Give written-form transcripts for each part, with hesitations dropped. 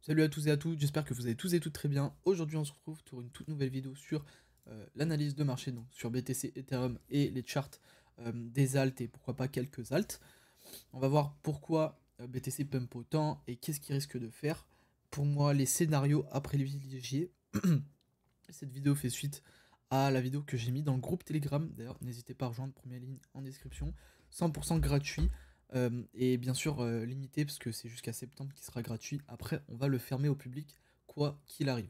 Salut à tous et à toutes, j'espère que vous allez tous et toutes très bien. Aujourd'hui on se retrouve pour une toute nouvelle vidéo sur l'analyse de marché, donc sur BTC, Ethereum et les charts des alts et pourquoi pas quelques alts. On va voir pourquoi BTC pump autant et qu'est-ce qu'il risque de faire. Pour moi, les scénarios à privilégier. Cette vidéo fait suite à la vidéo que j'ai mis dans le groupe Telegram. D'ailleurs, n'hésitez pas à rejoindre, première ligne en description. 100% gratuit. Et bien sûr limité parce que c'est jusqu'à septembre qui sera gratuit. Après, on va le fermer au public, quoi qu'il arrive.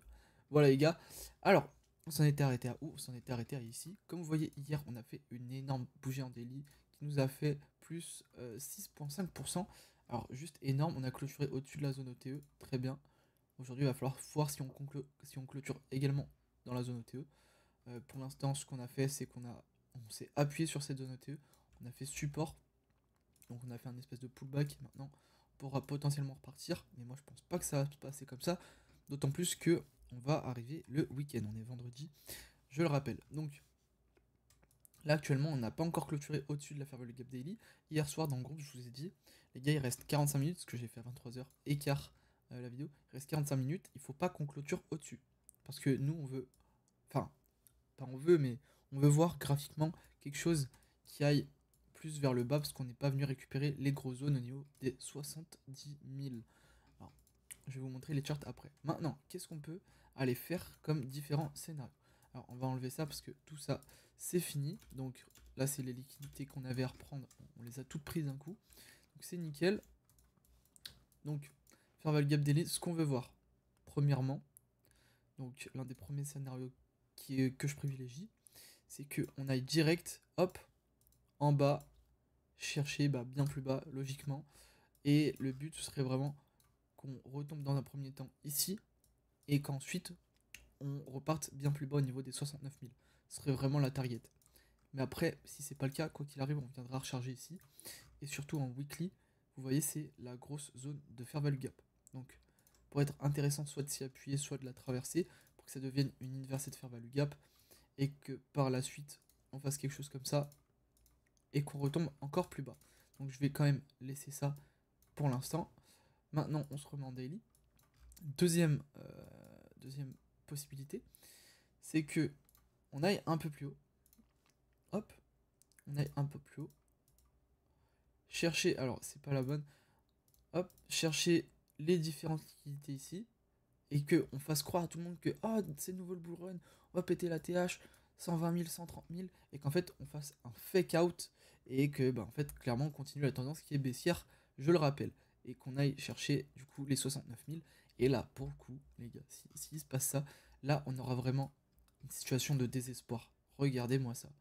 Voilà les gars. Alors, on s'en était arrêté à où? On s'en était arrêté à ici. Comme vous voyez, hier, on a fait une énorme bougie en daily qui nous a fait plus 6,5%. Alors, juste énorme. On a clôturé au-dessus de la zone OTE. Très bien. Aujourd'hui, il va falloir voir si on clôture également dans la zone OTE. Pour l'instant, ce qu'on a fait, c'est on s'est appuyé sur cette zone OTE. On a fait support. Donc on a fait un espèce de pullback. Maintenant, on pourra potentiellement repartir. Mais moi, je pense pas que ça va se passer comme ça. D'autant plus que on va arriver le week-end. On est vendredi, je le rappelle. Donc là, actuellement, on n'a pas encore clôturé au-dessus de la Fair Value Gap Daily. Hier soir, dans le groupe, je vous ai dit, les gars, il reste 45 minutes, parce que j'ai fait à 23h écart la vidéo. Il reste 45 minutes, il faut pas qu'on clôture au-dessus. Parce que nous, on veut. Enfin, pas on veut, mais on veut voir graphiquement quelque chose qui aille plus vers le bas, parce qu'on n'est pas venu récupérer les grosses zones au niveau des 70 000. Alors, je vais vous montrer les charts après. Maintenant, qu'est-ce qu'on peut aller faire comme différents scénarios? Alors, on va enlever ça parce que tout ça, c'est fini. Donc là, c'est les liquidités qu'on avait à reprendre. On les a toutes prises d'un coup. Donc c'est nickel. Donc, Fair Value Gap Daily, ce qu'on veut voir. Premièrement, donc l'un des premiers scénarios que je privilégie, c'est qu'on aille direct, hop, en bas, chercher bien plus bas, logiquement. Et le but, ce serait vraiment qu'on retombe dans un premier temps ici, et qu'ensuite, on reparte bien plus bas au niveau des 69 000. Ce serait vraiment la target. Mais après, si c'est pas le cas, quoi qu'il arrive, on viendra recharger ici. Et surtout en weekly, vous voyez, c'est la grosse zone de fair value gap. Donc, pour être intéressant, soit de s'y appuyer, soit de la traverser, pour que ça devienne une inversée de fair value gap, et que par la suite, on fasse quelque chose comme ça, et qu'on retombe encore plus bas. Donc je vais quand même laisser ça pour l'instant. Maintenant, on se remet en daily. Deuxième possibilité, c'est que on aille un peu plus haut. Hop, on aille un peu plus haut. Chercher, alors c'est pas la bonne. Hop, chercher les différentes liquidités ici. Et que on fasse croire à tout le monde que c'est nouveau le bull run, on va péter la TH, 120 000, 130 000, et qu'en fait on fasse un fake out et que en fait clairement on continue la tendance qui est baissière, je le rappelle, et qu'on aille chercher du coup les 69 000. Et là pour le coup les gars, s'il se passe ça, là on aura vraiment une situation de désespoir. Regardez-moi ça.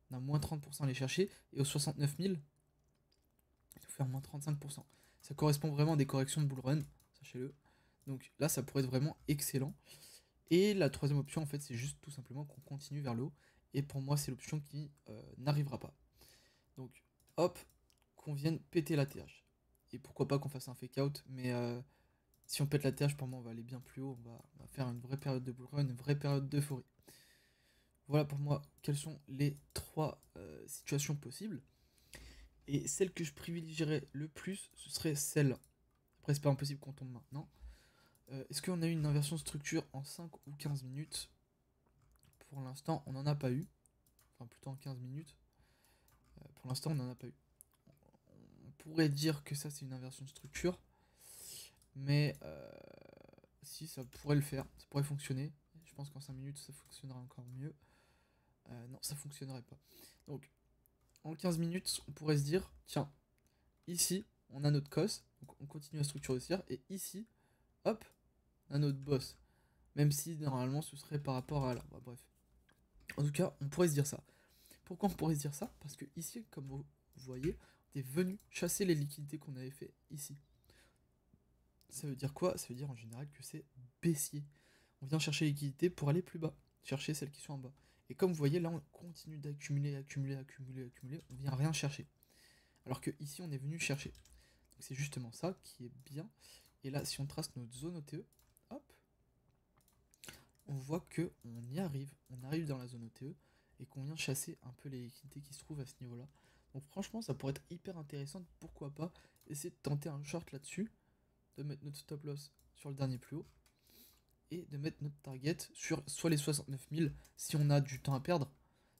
On a moins 30% à aller chercher, et aux 69 000, il faut faire moins 35%. Ça correspond vraiment à des corrections de bull run, sachez-le. Donc là ça pourrait être vraiment excellent. Et la troisième option, en fait, c'est juste tout simplement qu'on continue vers le haut. Et pour moi, c'est l'option qui n'arrivera pas. Donc, hop, qu'on vienne péter la TH. Et pourquoi pas qu'on fasse un fake out, mais si on pète la TH, pour moi, on va aller bien plus haut. On va faire une vraie période de bull run, une vraie période d'euphorie. Voilà pour moi quelles sont les trois situations possibles. Et celle que je privilégierais le plus, ce serait celle-là. Après, c'est pas impossible qu'on tombe maintenant. Est-ce qu'on a eu une inversion de structure en 5 ou 15 minutes? Pour l'instant, on n'en a pas eu. Enfin, plutôt en 15 minutes. Pour l'instant, on n'en a pas eu. On pourrait dire que ça, c'est une inversion de structure. Mais si, ça pourrait le faire. Ça pourrait fonctionner. Je pense qu'en 5 minutes, ça fonctionnera encore mieux. Non, ça fonctionnerait pas. Donc, en 15 minutes, on pourrait se dire, tiens, ici, on a notre cos. Donc, on continue la structure haussière. Et ici, hop, on a notre boss. Même si, normalement, ce serait par rapport à là. Bah, bref. En tout cas, on pourrait se dire ça. Pourquoi on pourrait se dire ça? Parce que ici, comme vous voyez, on est venu chasser les liquidités qu'on avait fait ici. Ça veut dire quoi? Ça veut dire en général que c'est baissier. On vient chercher les liquidités pour aller plus bas, chercher celles qui sont en bas. Et comme vous voyez, là, on continue d'accumuler, accumuler, accumuler, accumuler, on vient rien chercher. Alors que ici, on est venu chercher. Donc c'est justement ça qui est bien. Et là, si on trace notre zone OTE, hop, on voit que on y arrive. On arrive dans la zone OTE et qu'on vient chasser un peu les liquidités qui se trouvent à ce niveau-là. Donc franchement, ça pourrait être hyper intéressant. Pourquoi pas essayer de tenter un short là-dessus. de mettre notre stop loss sur le dernier plus haut et de mettre notre target sur soit les 69 000 si on a du temps à perdre.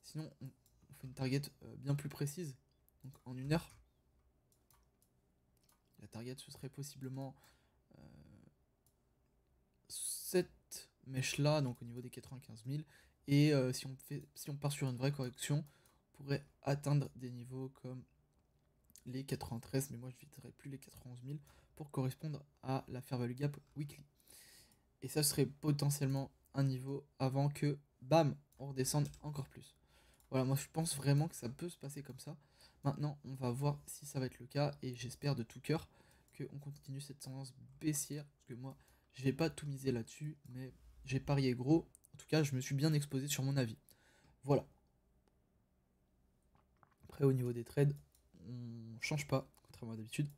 Sinon, on fait une target bien plus précise. Donc en 1 heure, la target ce serait possiblement cette mèche là, donc au niveau des 95 000. Et si on part sur une vraie correction, on pourrait atteindre des niveaux comme les 93, mais moi je viserais plus les 91 000 pour correspondre à la fair value gap weekly. Et ça serait potentiellement un niveau avant que, bam, on redescende encore plus. Voilà, moi je pense vraiment que ça peut se passer comme ça. Maintenant, on va voir si ça va être le cas, et j'espère de tout cœur qu'on continue cette tendance baissière, parce que moi, je vais pas tout miser là-dessus, mais j'ai parié gros. En tout cas, je me suis bien exposé sur mon avis. Voilà. Après, au niveau des trades, on change pas, contrairement à d'habitude.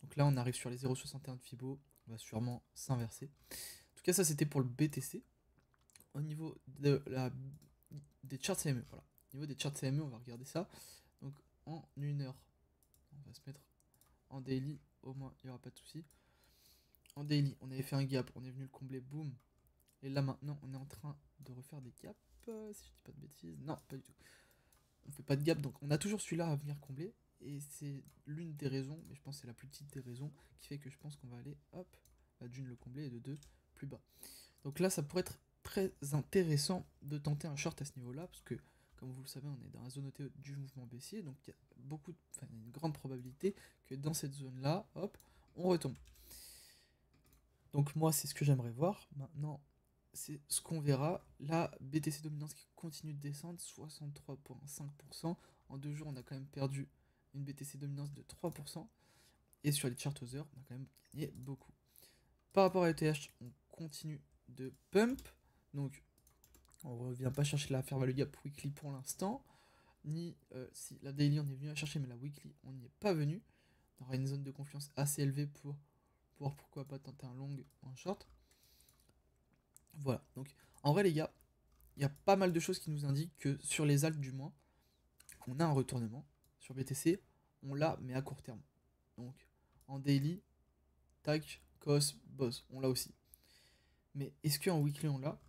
Donc là, on arrive sur les 0,61 de Fibo, on va sûrement s'inverser. En tout cas, ça c'était pour le BTC. Au niveau des charts CME, voilà. Au niveau des charts CME, on va regarder ça. Donc en 1 heure, on va se mettre en daily, au moins il n'y aura pas de souci. En daily, on avait fait un gap, on est venu le combler, boum. Et là maintenant, on est en train de refaire des gaps, si je dis pas de bêtises. Non, pas du tout. On fait pas de gap, donc on a toujours celui-là à venir combler. Et c'est l'une des raisons, mais je pense que c'est la plus petite des raisons, qui fait que je pense qu'on va aller, hop, d'une le combler et de 2 plus bas. Donc là, ça pourrait être très intéressant de tenter un short à ce niveau-là, parce que, comme vous le savez, on est dans la zone OTE du mouvement baissier, donc il y a une grande probabilité que dans cette zone-là, hop, on retombe. Donc moi, c'est ce que j'aimerais voir. Maintenant, c'est ce qu'on verra. La BTC dominance qui continue de descendre, 63,5%. En 2 jours, on a quand même perdu une BTC dominance de 3%. Et sur les charts aux heures, on a quand même gagné beaucoup. Par rapport à ETH, on continue de pump. Donc, on ne revient pas chercher la fair value gap weekly pour l'instant. Ni si la daily, on est venu la chercher, mais la weekly, on n'y est pas venu. On aura une zone de confiance assez élevée pour pouvoir, pourquoi pas, tenter un long ou un short. Voilà. Donc, en vrai, les gars, il y a pas mal de choses qui nous indiquent que sur les alts, du moins, on a un retournement. Sur BTC, on l'a, mais à court terme. Donc, en daily, tac, cos, boss, on l'a aussi. Mais est-ce qu'en weekly, on l'a?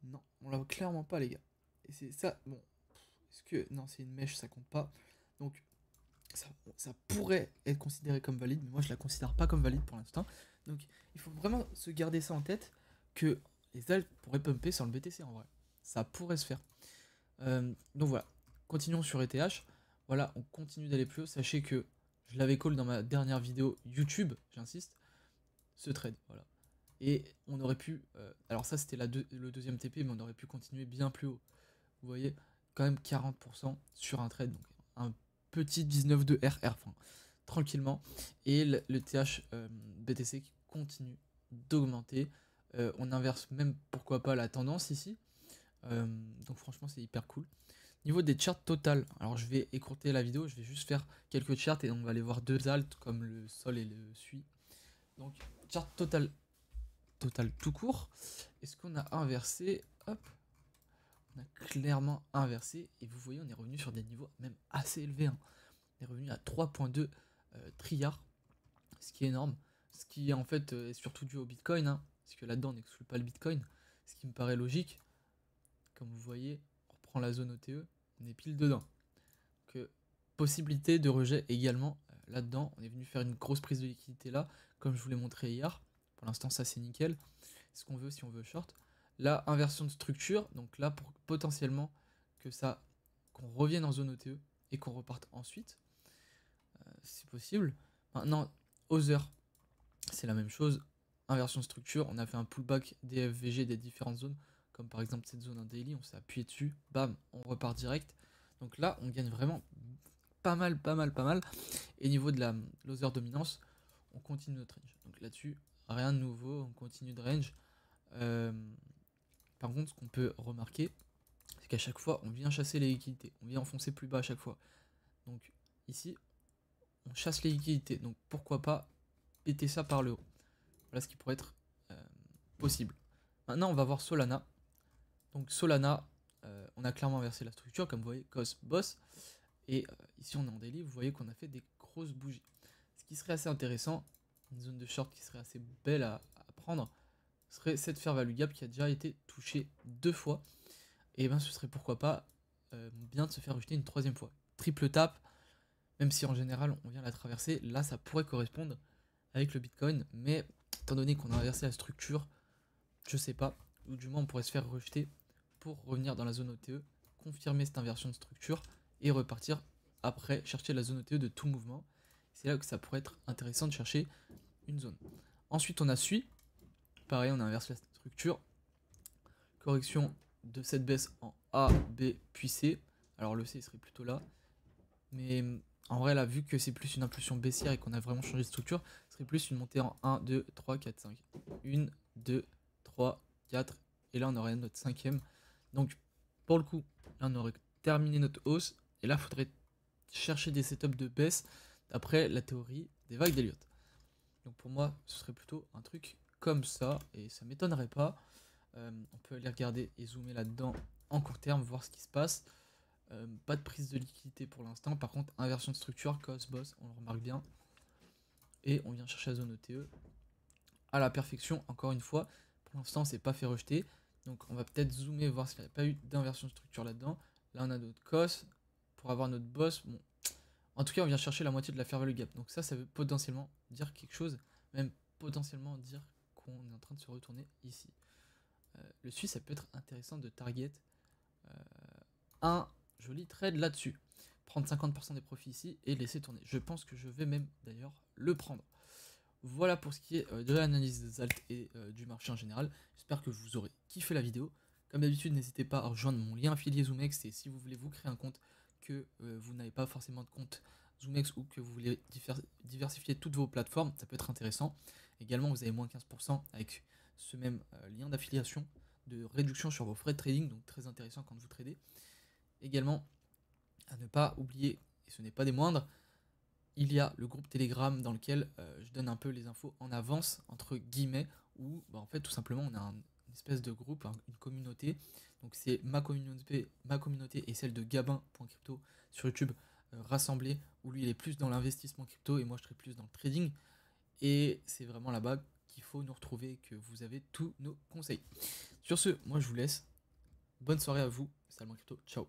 Non, on l'a clairement pas, les gars. Et c'est ça, bon, est-ce que... Non, c'est une mèche, ça compte pas. Donc, ça pourrait être considéré comme valide, mais moi, je la considère pas comme valide pour l'instant. Donc, il faut vraiment se garder ça en tête, que les alts pourraient pumper sur le BTC, en vrai. Ça pourrait se faire. Donc voilà, continuons sur ETH. Voilà, on continue d'aller plus haut. Sachez que je l'avais call dans ma dernière vidéo YouTube, j'insiste, ce trade, voilà. Et on aurait pu, alors ça c'était le deuxième TP, mais on aurait pu continuer bien plus haut. Vous voyez, quand même 40% sur un trade, donc un petit 19 de RR, enfin, tranquillement. Et le TH BTC qui continue d'augmenter. On inverse même, pourquoi pas, la tendance ici. Donc franchement c'est hyper cool. Niveau des charts total, alors je vais écourter la vidéo, je vais juste faire quelques charts et on va aller voir deux alts comme le sol et le SUI. Donc chart total tout court. Est-ce qu'on a inversé? Hop, on a clairement inversé et vous voyez on est revenu sur des niveaux même assez élevés, hein. On est revenu à 3,2 trilliards, ce qui est énorme, ce qui en fait est surtout dû au Bitcoin, hein, parce que là-dedans on n'exclut pas le Bitcoin, ce qui me paraît logique. Comme vous voyez, on reprend la zone OTE, on est pile dedans. Donc, possibilité de rejet également là-dedans. On est venu faire une grosse prise de liquidité là, comme je vous l'ai montré hier. Pour l'instant, ça c'est nickel. C'est ce qu'on veut si on veut short. Là, inversion de structure. Donc là, pour potentiellement qu'on revienne en zone OTE et qu'on reparte ensuite. C'est possible. Maintenant, aux heures, c'est la même chose. Inversion de structure. On a fait un pullback des FVG des différentes zones, comme par exemple cette zone en daily, on s'est appuyé dessus, bam, on repart direct. Donc là, on gagne vraiment pas mal. Et niveau de la loser dominance, on continue notre range. Donc là-dessus, rien de nouveau, on continue de range. Par contre, ce qu'on peut remarquer, c'est qu'à chaque fois, on vient chasser les liquidités. On vient enfoncer plus bas à chaque fois. Donc ici, on chasse les liquidités. Donc pourquoi pas péter ça par le haut. Voilà ce qui pourrait être possible. Maintenant, on va voir Solana. Donc Solana, on a clairement inversé la structure, comme vous voyez, cos, boss. Et ici, on est en daily, vous voyez qu'on a fait des grosses bougies. Ce qui serait assez intéressant, une zone de short qui serait assez belle à prendre serait cette fair value gap qui a déjà été touchée 2 fois. Et ben ce serait pourquoi pas bien de se faire rejeter une 3e fois. Triple tap, même si en général on vient la traverser, là ça pourrait correspondre avec le Bitcoin, mais étant donné qu'on a inversé la structure, je sais pas, ou du moins on pourrait se faire rejeter pour revenir dans la zone OTE, confirmer cette inversion de structure et repartir après chercher la zone OTE de tout mouvement. C'est là que ça pourrait être intéressant de chercher une zone. Ensuite on a SUI, pareil on inverse la structure, correction de cette baisse en A, B puis C. Alors le C serait plutôt là, mais en vrai là vu que c'est plus une impulsion baissière et qu'on a vraiment changé de structure, ce serait plus une montée en 1, 2, 3, 4, 5. 1, 2, 3, 4, et là on aurait notre 5e. Donc pour le coup, là on aurait terminé notre hausse, et là il faudrait chercher des setups de baisse d'après la théorie des vagues d'Elliott. Donc pour moi, ce serait plutôt un truc comme ça, et ça m'étonnerait pas. On peut aller regarder et zoomer là-dedans en court terme, voir ce qui se passe. Pas de prise de liquidité pour l'instant, par contre inversion de structure, cause boss, on le remarque bien. Et on vient chercher la zone ETE à la perfection, encore une fois. Pour l'instant, c'est pas fait rejeter. Donc on va peut-être zoomer, voir s'il n'y a pas eu d'inversion de structure là-dedans. Là, on a notre cos pour avoir notre boss. Bon, en tout cas, on vient chercher la moitié de la fair value gap. Donc ça veut potentiellement dire quelque chose, même potentiellement dire qu'on est en train de se retourner ici. Le Suisse, ça peut être intéressant de target un joli trade là-dessus. Prendre 50% des profits ici et laisser tourner. Je pense que je vais même d'ailleurs le prendre. Voilà pour ce qui est de l'analyse des alts et du marché en général. J'espère que vous aurez kiffé la vidéo. Comme d'habitude, n'hésitez pas à rejoindre mon lien affilié ZoomEx. Et si vous voulez vous créer un compte, que vous n'avez pas forcément de compte ZoomEx ou que vous voulez diversifier toutes vos plateformes, ça peut être intéressant. Également, vous avez moins 15% avec ce même lien d'affiliation de réduction sur vos frais de trading. Donc très intéressant quand vous tradez. Également, à ne pas oublier, et ce n'est pas des moindres, il y a le groupe Telegram dans lequel je donne un peu les infos en avance, entre guillemets, où en fait tout simplement on a une espèce de groupe, une communauté. Donc c'est ma communauté et celle de Gabin.crypto sur YouTube rassemblées, où lui il est plus dans l'investissement crypto et moi je serai plus dans le trading. Et c'est vraiment là-bas qu'il faut nous retrouver, que vous avez tous nos conseils. Sur ce, moi je vous laisse. Bonne soirée à vous, Salman Crypto, ciao.